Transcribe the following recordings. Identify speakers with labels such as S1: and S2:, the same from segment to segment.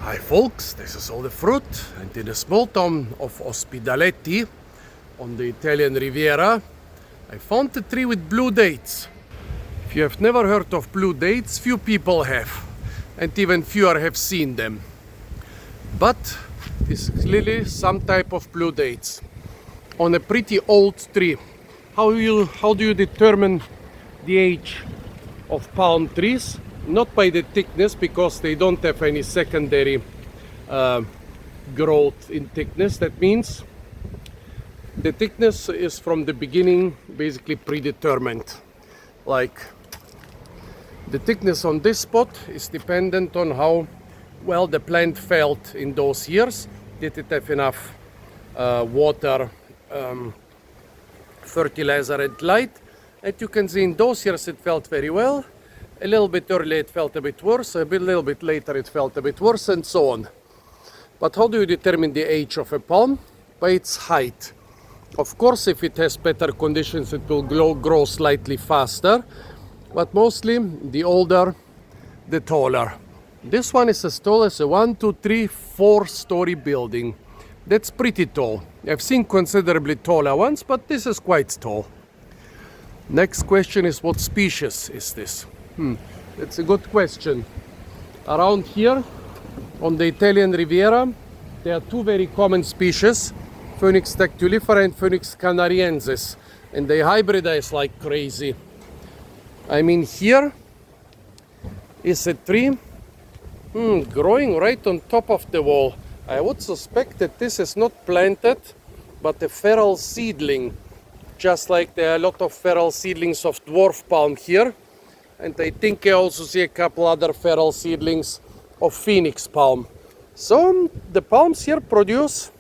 S1: Hi folks, this is all the fruit, and in the small town of Ospedaletti on the Italian Riviera I found a tree with blue dates. If you have never heard of blue dates, few people have, and even fewer have seen them. But this is clearly some type of blue dates on a pretty old tree. How do you determine the age of palm trees? Not by the thickness, because they don't have any secondary growth in thickness. That means the thickness is from the beginning basically predetermined. Like the thickness on this spot is dependent on how well the plant felt in those years. Did it have enough water, fertilizer and light? And you can see in those years it felt very well. A little bit earlier it felt a bit worse, a little bit later it felt a bit worse, and so on. But how do you determine the age of a palm? By its height. Of course, if it has better conditions, it will grow slightly faster, but mostly the older, the taller. This one is as tall as a 1, 2, 3, 4-story building. That's pretty tall. I've seen considerably taller ones, but this is quite tall. Next question is, what species is this? That's a good question. Around here on the Italian Riviera there are two very common species, Phoenix dactylifera and Phoenix canariensis, and they hybridize like crazy. I mean, here is a tree growing right on top of the wall. I would suspect that this is not planted but a feral seedling, just like there are a lot of feral seedlings of dwarf palm here. And I think I also see a couple other feral seedlings of phoenix palm. So the palms here produce,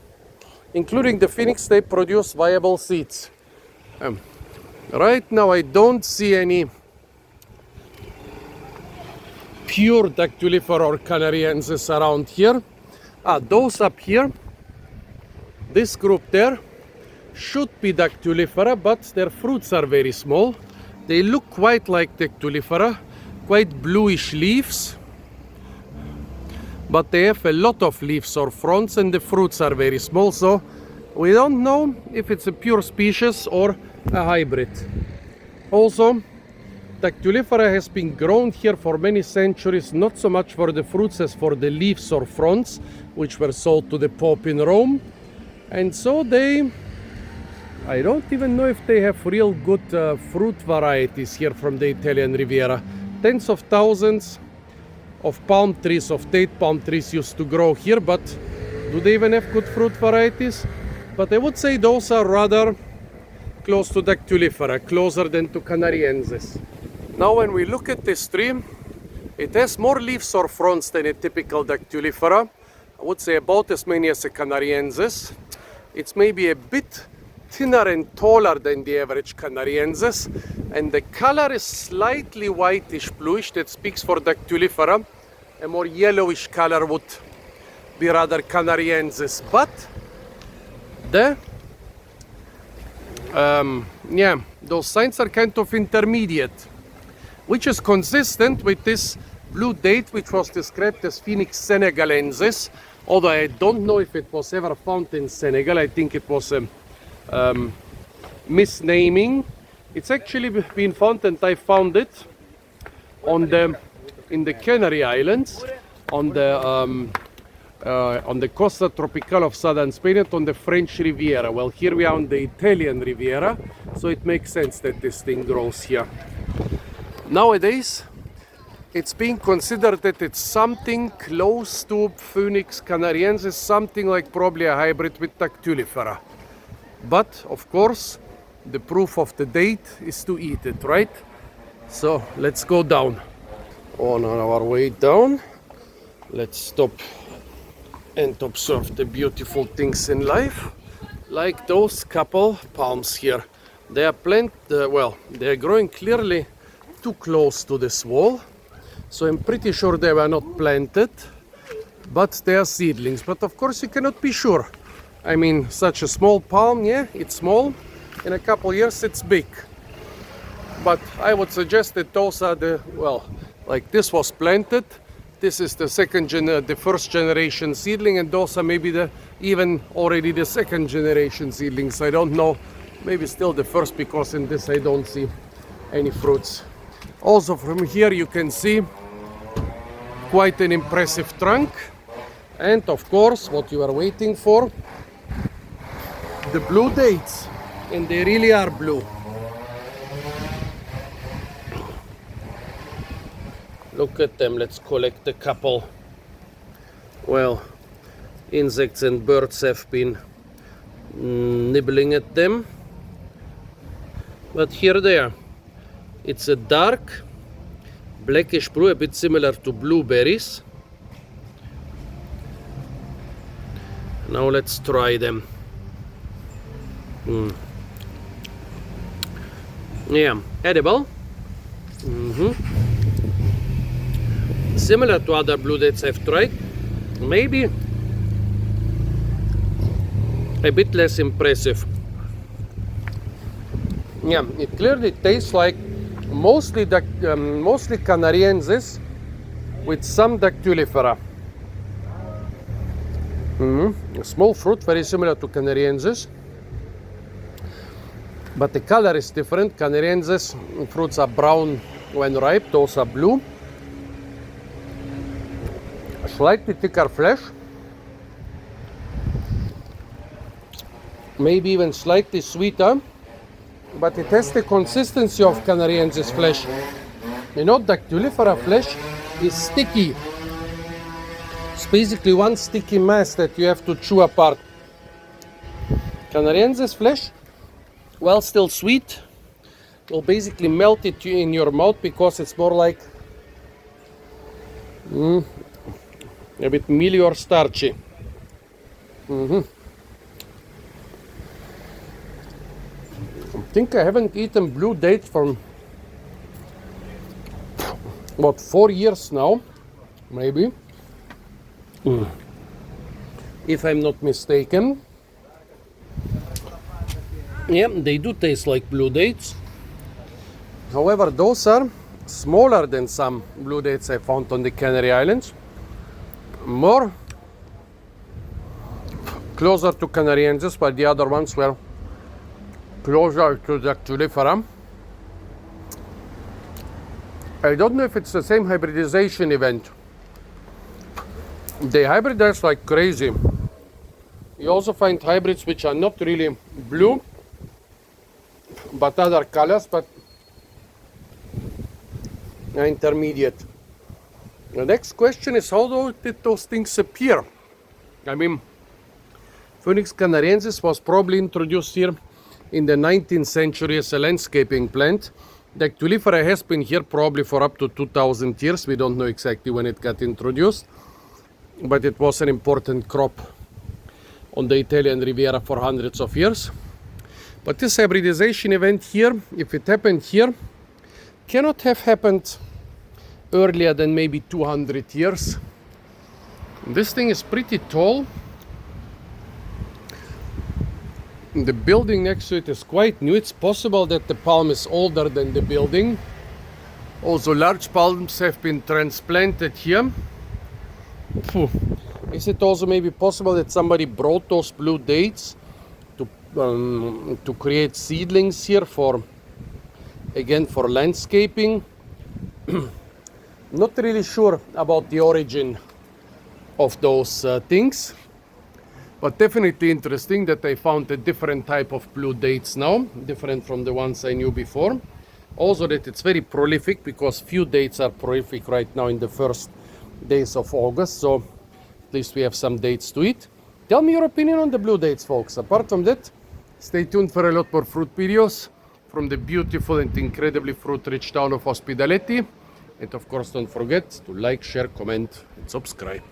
S1: including the phoenix, they produce viable seeds. Right now I don't see any pure dactylifera or canariensis around here. Those up here, this group there, should be dactylifera, but their fruits are very small. They look quite like dactylifera, quite bluish leaves, but they have a lot of leaves or fronds, and the fruits are very small, so we don't know if it's a pure species or a hybrid. Also, dactylifera has been grown here for many centuries, not so much for the fruits as for the leaves or fronds, which were sold to the Pope in Rome, and so I don't even know if they have real good fruit varieties here from the Italian Riviera. Tens of thousands of palm trees, of date palm trees used to grow here, but do they even have good fruit varieties? But I would say those are rather close to dactylifera, closer than to canariensis. Now when we look at this tree, it has more leaves or fronds than a typical dactylifera. I would say about as many as a canariensis. It's maybe a bit thinner and taller than the average canariensis, and the color is slightly whitish bluish. That speaks for dactylifera. A more yellowish color would be rather canariensis, but those signs are kind of intermediate, which is consistent with this blue date, which was described as Phoenix senegalensis, although I don't know if it was ever found in Senegal. I think it was a misnaming. It's actually been found, and I found it in the Canary Islands, on the Costa Tropical of southern Spain, and on the French Riviera. Well, here we are on the Italian Riviera, so it makes sense that this thing grows here. Nowadays, it's being considered that it's something close to Phoenix canariensis, something like probably a hybrid with dactylifera. But of course, the proof of the date is to eat it, right? So let's go down. On our way down, let's stop and observe the beautiful things in life, like those couple palms here. They are they are growing clearly too close to this wall, so I'm pretty sure they were not planted, but they are seedlings. But of course you cannot be sure. I mean, such a small palm, yeah, it's small. In a couple years it's big. But I would suggest that those are like this was planted This is the the first generation seedling, and those are maybe even already the second generation seedlings. I don't know, maybe still the first, because in this I don't see any fruits. Also from here you can see quite an impressive trunk, and of course what you are waiting for, the blue dates, and they really are blue. Look at them. Let's collect a couple. Well, insects and birds have been nibbling at them, but here they are. It's a dark blackish blue, a bit similar to blueberries. Now let's try them. Yeah, edible. Similar to other blue dates I've tried, maybe a bit less impressive. Yeah, it clearly tastes like mostly canariensis with some dactylifera. A small fruit, very similar to canariensis, but the color is different. Canariensis fruits are brown when ripe, those are blue. Slightly thicker flesh, maybe even slightly sweeter, but it has the consistency of canariensis flesh. You know, dactylifera flesh is sticky. It's basically one sticky mass that you have to chew apart. Canariensis flesh, well, still sweet, will basically melt it in your mouth because it's more like a bit mealy or starchy. I think I haven't eaten blue dates for about 4 years now, maybe, if I'm not mistaken. Yeah, they do taste like blue dates. However, those are smaller than some blue dates I found on the Canary Islands. More closer to canariensis, but the other ones were closer to dactylifera. I don't know if it's the same hybridization event. They hybridize like crazy. You also find hybrids which are not really blue, but other colors, but intermediate. The next question is, how did those things appear? I mean, Phoenix canariensis was probably introduced here in the 19th century as a landscaping plant. Dactylifera has been here probably for up to 2000 years. We don't know exactly when it got introduced, but it was an important crop on the Italian Riviera for hundreds of years. But this hybridization event here, if it happened here, cannot have happened earlier than maybe 200 years. This thing is pretty tall. The building next to it is quite new. It's possible that the palm is older than the building. Also, large palms have been transplanted here. Is it also maybe possible that somebody brought those blue dates to create seedlings here for landscaping? Not really sure about the origin of those things, but definitely interesting that I found a different type of blue dates now, different from the ones I knew before. Also that it's very prolific, because few dates are prolific right now in the first days of August, so at least we have some dates to eat. Tell me your opinion on the blue dates, folks. Apart from that, stay tuned for a lot more fruit videos from the beautiful and incredibly fruit-rich town of Ospedaletti. And of course, don't forget to like, share, comment, and subscribe.